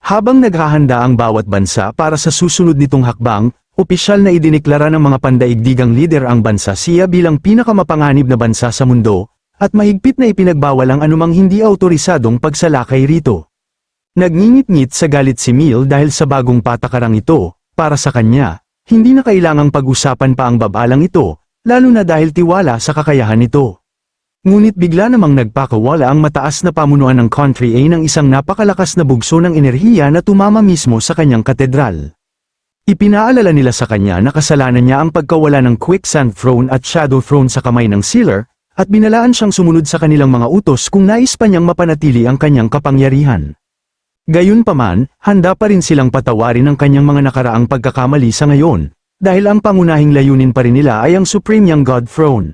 Habang naghahanda ang bawat bansa para sa susunod nitong hakbang, opisyal na idineklara ng mga pandaigdigang lider ang bansa siya bilang pinakamapanganib na bansa sa mundo, at mahigpit na ipinagbawal ang anumang hindi autorisadong pagsalakay rito. Nagngingit-ngit sa galit si Mil dahil sa bagong patakarang ito, para sa kanya, hindi na kailangang pag-usapan pa ang babalang ito, lalo na dahil tiwala sa kakayahan nito. Ngunit bigla namang nagpakawala ang mataas na pamunuan ng Country A ng isang napakalakas na bugso ng enerhiya na tumama mismo sa kanyang katedral. Ipinaalala nila sa kanya na kasalanan niya ang pagkawala ng Quicksand Throne at Shadow Throne sa kamay ng Sealer, at binalaan siyang sumunod sa kanilang mga utos kung nais pa niyang mapanatili ang kanyang kapangyarihan. Gayunpaman, handa pa rin silang patawarin ang kanyang mga nakaraang pagkakamali sa ngayon, dahil ang pangunahing layunin pa rin nila ay ang Supreme Young God Throne.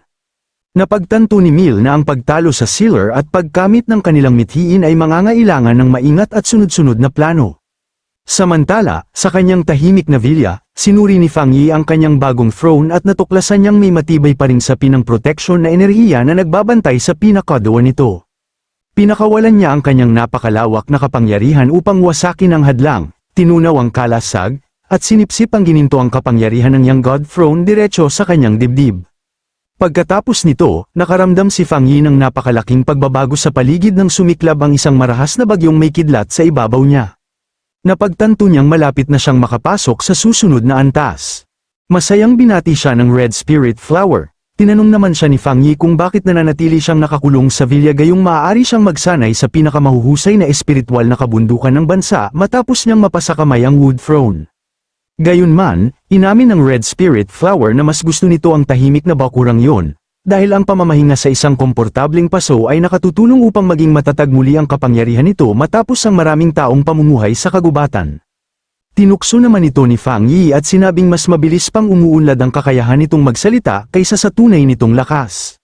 Napagtanto ni Mil na ang pagtalo sa Sealer at pagkamit ng kanilang mithiin ay mangangailangan ng maingat at sunod-sunod na plano. Samantala, sa kanyang tahimik na villa, sinuri ni Fang Yi ang kanyang bagong throne at natuklasan niyang may matibay pa ring sapin ng proteksyon na enerhiya na nagbabantay sa pinakadawa nito. Pinakawalan niya ang kanyang napakalawak na kapangyarihan upang wasakin ang hadlang, tinunaw ang kalasag, at sinipsip ang gininto ang kapangyarihan ng Young God Throne diretso sa kanyang dibdib. Pagkatapos nito, nakaramdam si Fang Yi ng napakalaking pagbabago sa paligid nang sumiklab ang isang marahas na bagyong may kidlat sa ibabaw niya. Napagtanto niyang malapit na siyang makapasok sa susunod na antas. Masayang binati siya ng Red Spirit Flower. Tinanong naman siya ni Fang Yi kung bakit nananatili siyang nakakulong sa villa gayong maaari siyang magsanay sa pinakamahuhusay na espiritual na kabundukan ng bansa matapos niyang mapasakamay ang Wood Throne. Gayunman, inamin ng Red Spirit Flower na mas gusto nito ang tahimik na bakurang yon, dahil ang pamamahinga sa isang komportableng paso ay nakatutulong upang maging matatag muli ang kapangyarihan nito matapos ang maraming taong pamumuhay sa kagubatan. Tinukso naman ito ni Fang Yi at sinabing mas mabilis pang umuunlad ang kakayahan nitong magsalita kaysa sa tunay nitong lakas.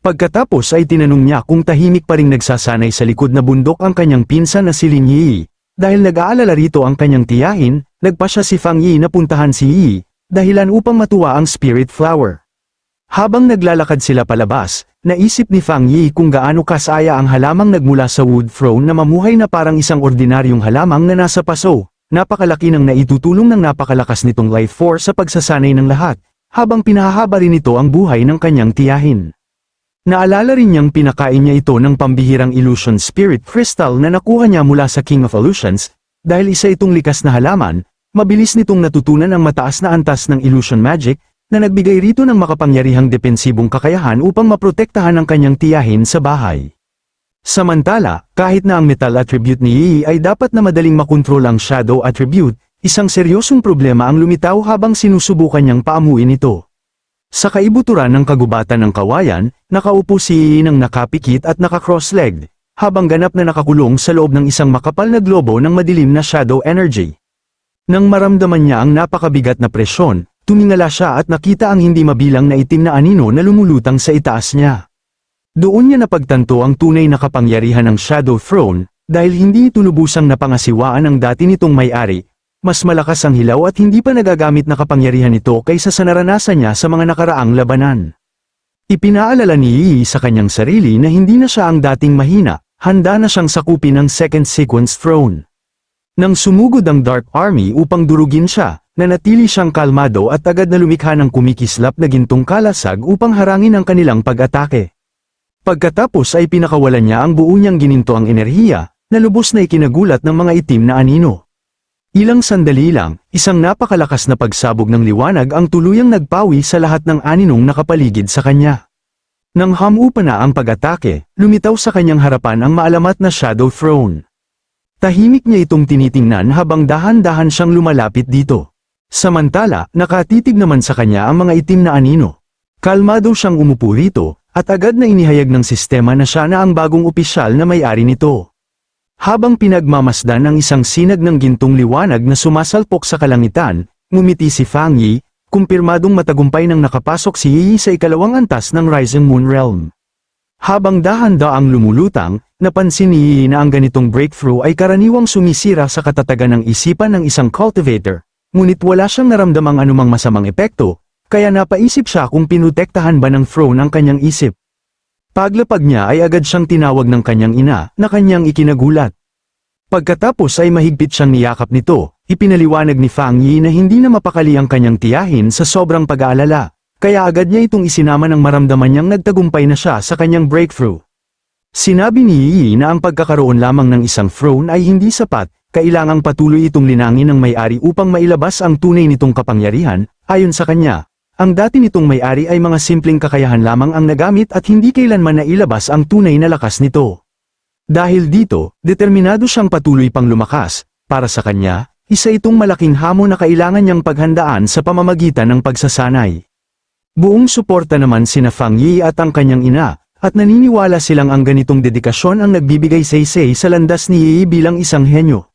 Pagkatapos ay tinanong niya kung tahimik pa ring nagsasanay sa likod na bundok ang kanyang pinsan na si Lin Yi. Dahil nag-aalala rito ang kanyang tiyahin, nagpa siya si Fang Yi na puntahan si Yi, dahilan upang matuwa ang Spirit Flower. Habang naglalakad sila palabas, naisip ni Fang Yi kung gaano kasaya ang halamang nagmula sa Wood Throne na mamuhay na parang isang ordinaryong halamang na nasa paso. Napakalaki ng naitutulong ng napakalakas nitong life force sa pagsasanay ng lahat, habang pinahahaba rin ito ang buhay ng kanyang tiyahin. Naalala rin niyang pinakain niya ito ng pambihirang Illusion Spirit Crystal na nakuha niya mula sa King of Illusions, dahil isa itong likas na halaman, mabilis nitong natutunan ang mataas na antas ng Illusion Magic, na nagbigay rito ng makapangyarihang depensibong kakayahan upang maprotektahan ang kanyang tiyahin sa bahay. Samantala, kahit na ang Metal Attribute ni Yi ay dapat na madaling makontrol ang Shadow Attribute, isang seryosong problema ang lumitaw habang sinusubukan niyang paamuin ito. Sa kaibuturan ng kagubatan ng kawayan, nakaupo si Yi nang nakapikit at naka-cross-legged, habang ganap na nakakulong sa loob ng isang makapal na globo ng madilim na shadow energy. Nang maramdaman niya ang napakabigat na presyon, tumingala siya at nakita ang hindi mabilang na itim na anino na lumulutang sa itaas niya. Doon niya napagtanto ang tunay na kapangyarihan ng Shadow Throne, dahil hindi ito lubusang napangasiwaan ang dati nitong may-ari. Mas malakas ang hilaw at hindi pa nagagamit na kapangyarihan nito kaysa sa naranasan niya sa mga nakaraang labanan. Ipinaalala ni Yi sa kanyang sarili na hindi na siya ang dating mahina, handa na siyang sakupin ng Second Sequence Throne. Nang sumugod ang Dark Army upang durugin siya, nanatili siyang kalmado at agad na lumikha ng kumikislap na gintong kalasag upang harangin ang kanilang pag-atake. Pagkatapos ay pinakawalan niya ang buo niyang gininto ang enerhiya, na lubos na ikinagulat ng mga itim na anino. Ilang sandali lang, isang napakalakas na pagsabog ng liwanag ang tuluyang nagpawi sa lahat ng aninong nakapaligid sa kanya. Nang hamupa na ang pag-atake, lumitaw sa kanyang harapan ang maalamat na Shadow Throne. Tahimik niya itong tinitingnan habang dahan-dahan siyang lumalapit dito. Samantala, nakatitig naman sa kanya ang mga itim na anino. Kalmado siyang umupo rito, at agad na inihayag ng sistema na siya na ang bagong opisyal na may-ari nito. Habang pinagmamasdan ang isang sinag ng gintong liwanag na sumasalpok sa kalangitan, ngumiti si Fang Yi, kumpirmadong matagumpay nang nakapasok si Yi sa ikalawang antas ng Rising Moon Realm. Habang dahan-daang lumulutang, napansin ni Yi na ang ganitong breakthrough ay karaniwang sumisira sa katatagan ng isipan ng isang cultivator, ngunit wala siyang naramdamang anumang masamang epekto, kaya napaisip siya kung pinutektahan ba ng throne ang kanyang isip. Paglapag niya ay agad siyang tinawag ng kanyang ina, na kanyang ikinagulat. Pagkatapos ay mahigpit siyang niyakap nito, ipinaliwanag ni Fang Yi na hindi na mapakali ang kanyang tiyahin sa sobrang pag-aalala, kaya agad niya itong isinama nang maramdaman niyang nagtagumpay na siya sa kanyang breakthrough. Sinabi ni Yi na ang pagkakaroon lamang ng isang throne ay hindi sapat, kailangang patuloy itong linangin ng may-ari upang mailabas ang tunay nitong kapangyarihan. Ayon sa kanya, ang dati nitong may-ari ay mga simpleng kakayahan lamang ang nagamit at hindi kailanman nailabas ang tunay na lakas nito. Dahil dito, determinado siyang patuloy pang lumakas. Para sa kanya, isa itong malaking hamon na kailangan niyang paghandaan sa pamamagitan ng pagsasanay. Buong suporta naman sina Fang Yi at ang kanyang ina, at naniniwala silang ang ganitong dedikasyon ang nagbibigay saysay sa landas ni Yi bilang isang henyo.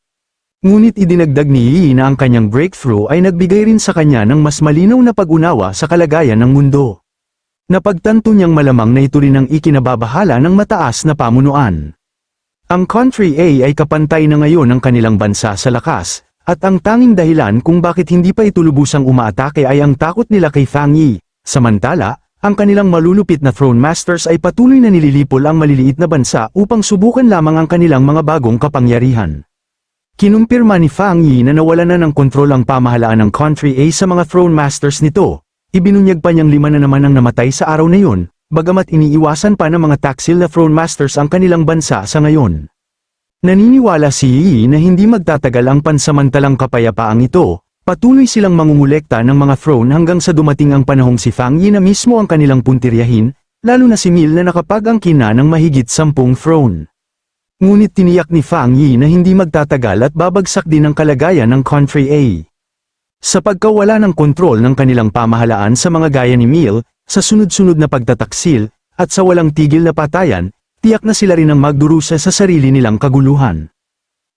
Ngunit idinagdag ni Yi na ang kanyang breakthrough ay nagbigay rin sa kanya ng mas malinaw na pag-unawa sa kalagayan ng mundo. Napagtanto niyang malamang na ito rin ang ikinababahala ng mataas na pamunuan. Ang Country A ay kapantay na ngayon ng kanilang bansa sa lakas, at ang tanging dahilan kung bakit hindi pa ito lubusang umaatake ay ang takot nila kay Fang Yi. Samantala, ang kanilang malulupit na Throne Masters ay patuloy na nililipol ang maliliit na bansa upang subukan lamang ang kanilang mga bagong kapangyarihan. Kinumpirma ni Fang Yi na nawalan na ng kontrol ang pamahalaan ng Country A sa mga Throne Masters nito. Ibinunyag pa niyang 5 na naman ang namatay sa araw na yun, bagamat iniiwasan pa ng mga taksil na Throne Masters ang kanilang bansa sa ngayon. Naniniwala si Yi na hindi magtatagal ang pansamantalang kapayapaang ito, patuloy silang mangungulekta ng mga throne hanggang sa dumating ang panahong si Fang Yi na mismo ang kanilang puntiryahin, lalo na si Mil na nakapag-angkin na ng mahigit 10 throne. Ngunit tiniyak ni Fang Yi na hindi magtatagal at babagsak din ang kalagayan ng Country A. Sa pagkawala ng kontrol ng kanilang pamahalaan sa mga gaya ni Mil, sa sunod-sunod na pagtataksil, at sa walang tigil na patayan, tiyak na sila rin ang magdurusa sa sarili nilang kaguluhan.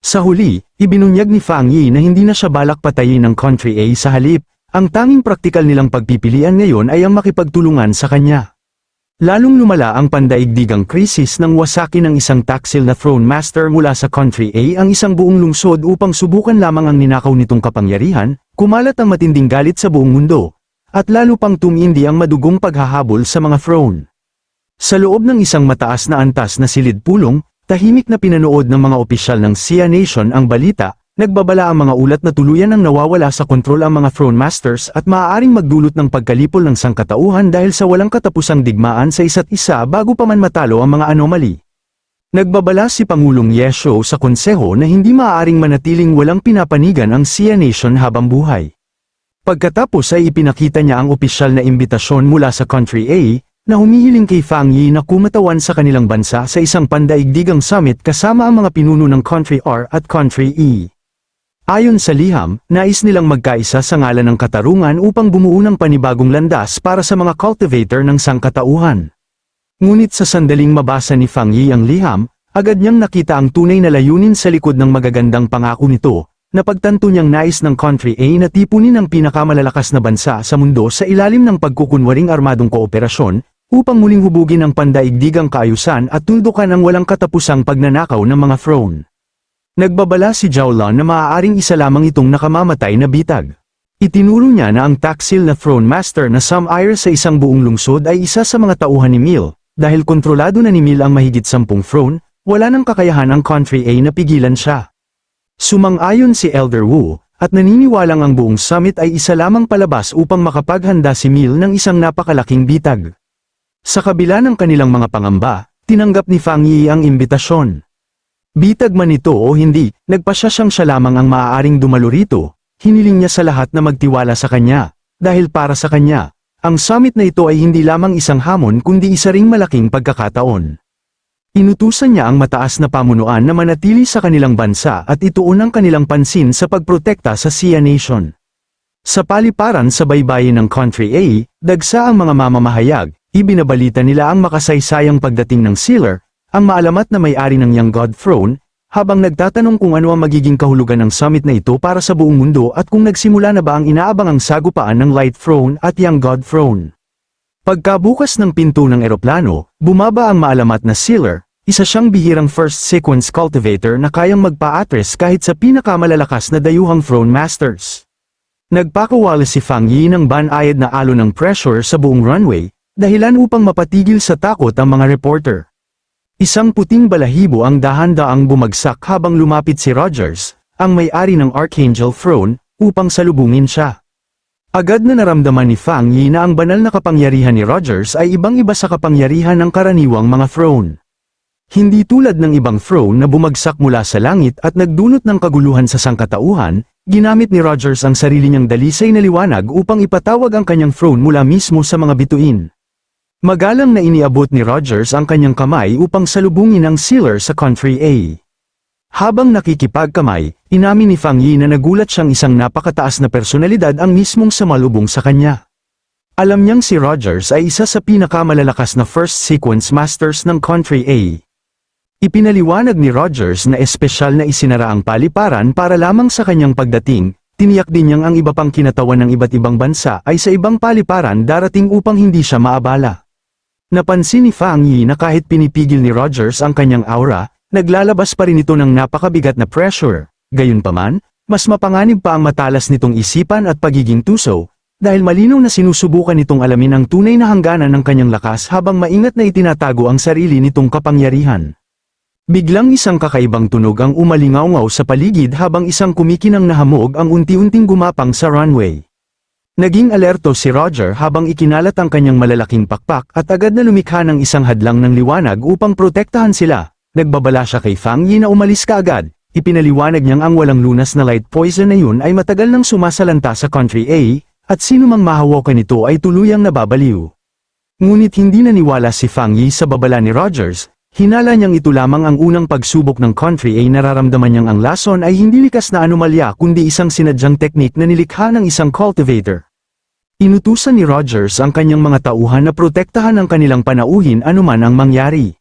Sa huli, ibinunyag ni Fang Yi na hindi na siya balak patayin ng Country A sa halip, ang tanging praktikal nilang pagpipilian ngayon ay ang makipagtulungan sa kanya. Lalong lumala ang pandaigdigang krisis nang wasaki ng isang taksil na Throne Master mula sa Country A ang isang buong lungsod upang subukan lamang ang ninakaw nitong kapangyarihan, kumalat ang matinding galit sa buong mundo, at lalo pang tumindi ang madugong paghahabol sa mga throne. Sa loob ng isang mataas na antas na silid pulong, tahimik na pinanood ng mga opisyal ng Xia Nation ang balita, nagbabala ang mga ulat na tuluyan ang nawawala sa kontrol ang mga Throne Masters at maaaring magdulot ng pagkalipol ng sangkatauhan dahil sa walang katapusang digmaan sa isa't isa bago pa man matalo ang mga anomaly. Nagbabala si Pangulong Ye Shou sa konseho na hindi maaaring manatiling walang pinapanigan ang Xia Nation habang buhay. Pagkatapos ay ipinakita niya ang opisyal na imbitasyon mula sa Country A, na humihiling kay Fang Yi na kumatawan sa kanilang bansa sa isang pandaigdigang summit kasama ang mga pinuno ng Country R at Country E. Ayon sa liham, nais nilang magkaisa sa ngalan ng katarungan upang bumuo ng panibagong landas para sa mga cultivator ng sangkatauhan. Ngunit sa sandaling mabasa ni Fang Yi ang liham, agad niyang nakita ang tunay na layunin sa likod ng magagandang pangako nito. Napagtanto niyang nais ng Country A na tipunin ang pinakamalalakas na bansa sa mundo sa ilalim ng pagkukunwaring armadong kooperasyon, upang muling hubugin ang pandaigdigang kaayusan at tuldukan ang walang katapusang pagnanakaw ng mga throne. Nagbabala si Zhao Lan na maaaring isa lamang itong nakamamatay na bitag. Itinuro niya na ang taksil na Throne Master na sum-ire sa isang buong lungsod ay isa sa mga tauhan ni Mil, dahil kontrolado na ni Mil ang mahigit 10 throne, wala nang kakayahan ang Country A na pigilan siya. Sumang-ayon si Elder Wu, at naniniwalang ang buong summit ay isa lamang palabas upang makapaghanda si Mil ng isang napakalaking bitag. Sa kabila ng kanilang mga pangamba, tinanggap ni Fang Yi ang imbitasyon. Bitag man ito o hindi, nagpasya siya lamang ang maaaring dumalo rito, hiniling niya sa lahat na magtiwala sa kanya, dahil para sa kanya, ang summit na ito ay hindi lamang isang hamon kundi isa ring malaking pagkakataon. Inutusan niya ang mataas na pamunuan na manatili sa kanilang bansa at ituon ang kanilang pansin sa pagprotekta sa Xia Nation. Sa paliparan sa baybayin ng Country A, dagsa ang mga mamamahayag, ibinabalita nila ang makasaysayang pagdating ng Sealer, ang maalamat na may-ari ng Young God Throne, habang nagtatanong kung ano ang magiging kahulugan ng summit na ito para sa buong mundo at kung nagsimula na ba ang inaabangang sagupaan ng Light Throne at Young God Throne. Pagkabukas ng pinto ng eroplano, bumaba ang maalamat na Sealer, isa siyang bihirang first sequence cultivator na kayang magpa-atres kahit sa pinakamalalakas na dayuhang Throne Masters. Nagpakawala si Fang Yi ng banayad na alon ng pressure sa buong runway, dahilan upang mapatigil sa takot ang mga reporter. Isang puting balahibo ang dahan-daang bumagsak habang lumapit si Rogers, ang may-ari ng Archangel Throne, upang salubungin siya. Agad na naramdaman ni Fang Yi na ang banal na kapangyarihan ni Rogers ay ibang-iba sa kapangyarihan ng karaniwang mga throne. Hindi tulad ng ibang throne na bumagsak mula sa langit at nagdulot ng kaguluhan sa sangkatauhan, ginamit ni Rogers ang sarili niyang dalisay na liwanag upang ipatawag ang kanyang throne mula mismo sa mga bituin. Magalang na iniabot ni Rogers ang kanyang kamay upang salubungin ang sealer sa Country A. Habang nakikipagkamay, inamin ni Fang Yi na nagulat siyang isang napakataas na personalidad ang mismong sumalubong sa kanya. Alam niyang si Rogers ay isa sa pinakamalalakas na first sequence masters ng Country A. Ipinaliwanag ni Rogers na espesyal na isinara ang paliparan para lamang sa kanyang pagdating. Tiniyak din niyang ang iba pang kinatawan ng iba't ibang bansa ay sa ibang paliparan darating upang hindi siya maabala. Napansin ni Fang Yi na kahit pinipigil ni Rogers ang kanyang aura, naglalabas pa rin ito ng napakabigat na pressure. Gayunpaman, mas mapanganib pa ang matalas nitong isipan at pagiging tuso, dahil malinaw na sinusubukan nitong alamin ang tunay na hangganan ng kanyang lakas habang maingat na itinatago ang sarili nitong kapangyarihan. Biglang isang kakaibang tunog ang umalingaw-ngaw sa paligid habang isang kumikinang na hamog ang unti-unting gumapang sa runway. Naging alerto si Roger habang ikinalat ang kanyang malalaking pakpak at agad na lumikha ng isang hadlang ng liwanag upang protektahan sila. Nagbabala siya kay Fang Yi na umalis kaagad. Ipinaliwanag niyang ang walang lunas na light poison na yun ay matagal nang sumasalanta sa Country A, at sino mang mahawakan nito ay tuluyang nababaliw. Ngunit hindi naniwala si Fang Yi sa babala ni Rogers. Hinala niyang ito lamang ang unang pagsubok ng Country A. Nararamdaman niyang ang lason ay hindi likas na anomalya kundi isang sinadyang teknik na nilikha ng isang cultivator. Inutusan ni Rogers ang kanyang mga tauhan na protektahan ang kanilang panauhin anuman ang mangyari.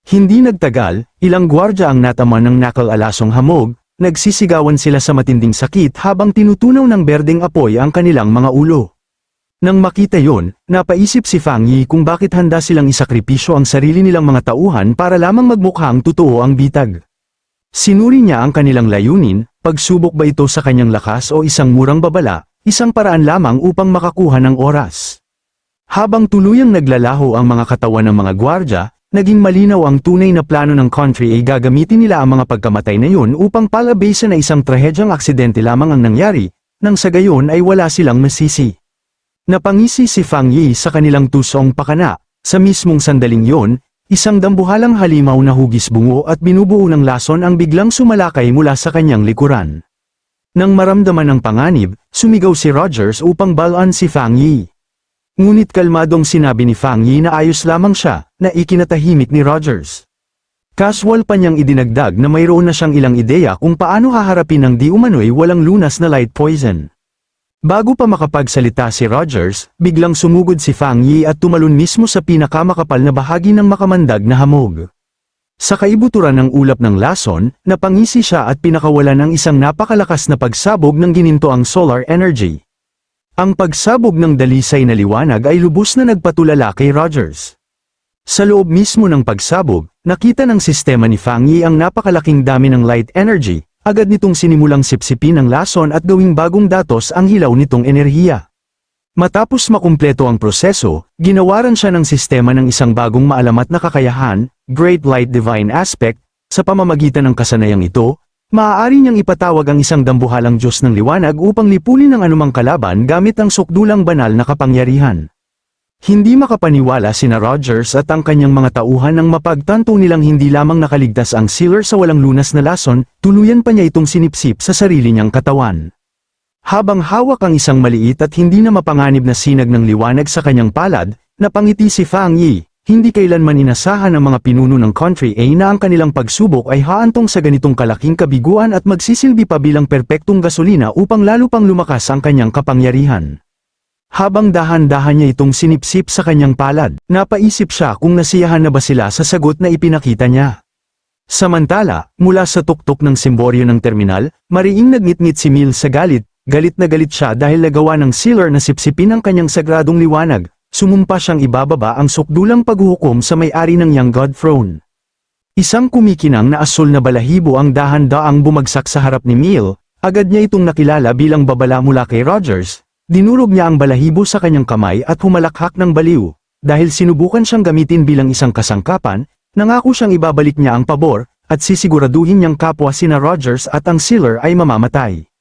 Hindi nagtagal, ilang gwardya ang natama ng nakal-alasong hamog, nagsisigawan sila sa matinding sakit habang tinutunaw ng berdeng apoy ang kanilang mga ulo. Nang makita yon, napaisip si Fang Yi kung bakit handa silang isakripisyo ang sarili nilang mga tauhan para lamang magmukhang totoo ang bitag. Sinuri niya ang kanilang layunin, pagsubok ba ito sa kanyang lakas o isang murang babala, isang paraan lamang upang makakuha ng oras. Habang tuluyang naglalaho ang mga katawan ng mga gwardya, naging malinaw ang tunay na plano ng Country A. Gagamitin nila ang mga pagkamatay na yun upang palabasan na isang trahedyang aksidente lamang ang nangyari, nang sa gayon ay wala silang masisi. Napangisi si Fang Yi sa kanilang tusong pakana. Sa mismong sandaling yon, isang dambuhalang halimaw na hugis bungo at binubuo ng lason ang biglang sumalakay mula sa kanyang likuran. Nang maramdaman ng panganib, sumigaw si Rogers upang balaan si Fang Yi. Ngunit kalmadong sinabi ni Fang Yi na ayos lamang siya, na ikinatahimik ni Rogers. Casual pa niyang idinagdag na mayroon na siyang ilang ideya kung paano haharapin ng di umano'y walang lunas na light poison. Bago pa makapagsalita si Rogers, biglang sumugod si Fang Yi at tumalon mismo sa pinakamakapal na bahagi ng makamandag na hamog. Sa kaibuturan ng ulap ng lason, napangisi siya at pinakawalan ng isang napakalakas na pagsabog ng ginintoang solar energy. Ang pagsabog ng dalisay na liwanag ay lubos na nagpatulala kay Rogers. Sa loob mismo ng pagsabog, nakita ng sistema ni Fang Yi ang napakalaking dami ng light energy. Agad nitong sinimulang sipsipin ang lason at gawing bagong datos ang hilaw nitong enerhiya. Matapos makumpleto ang proseso, ginawaran siya ng sistema ng isang bagong maalamat na kakayahan, Great Light Divine Aspect. Sa pamamagitan ng kasanayang ito, maaari niyang ipatawag ang isang dambuhalang Diyos ng liwanag upang lipunin ang anumang kalaban gamit ang sukdulang banal na kapangyarihan. Hindi makapaniwala sina Rogers at ang kanyang mga tauhan nang mapagtanto nilang hindi lamang nakaligtas ang sealer sa walang lunas na lason, tuluyan pa niya itong sinipsip sa sarili niyang katawan. Habang hawak ang isang maliit at hindi na mapanganib na sinag ng liwanag sa kanyang palad, napangiti si Fang Yi. Hindi kailanman inasahan ng mga pinuno ng Country A na ang kanilang pagsubok ay haantong sa ganitong kalaking kabiguan at magsisilbi pa bilang perpektong gasolina upang lalo pang lumakas ang kanyang kapangyarihan. Habang dahan-dahan niya itong sinipsip sa kanyang palad, napaisip siya kung nasiyahan na ba sila sa sagot na ipinakita niya. Samantala, mula sa tuktok ng simboryo ng terminal, mariing nagngit-ngit si Mil sa galit. Galit na galit siya dahil nagawa ng sealer na sipsipin ang kanyang sagradong liwanag. Sumumpa siyang ibababa ang sukdulang paghuhukom sa may-ari ng Young God Throne. Isang kumikinang na asul na balahibo ang dahan-daang bumagsak sa harap ni Mil. Agad niya itong nakilala bilang babala mula kay Rogers. Dinurog niya ang balahibo sa kanyang kamay at humalakhak ng baliw. Dahil sinubukan siyang gamitin bilang isang kasangkapan, Nangako siyang ibabalik niya ang pabor, at sisiguraduhin niyang kapwa sina Rogers at ang Sealer ay mamamatay.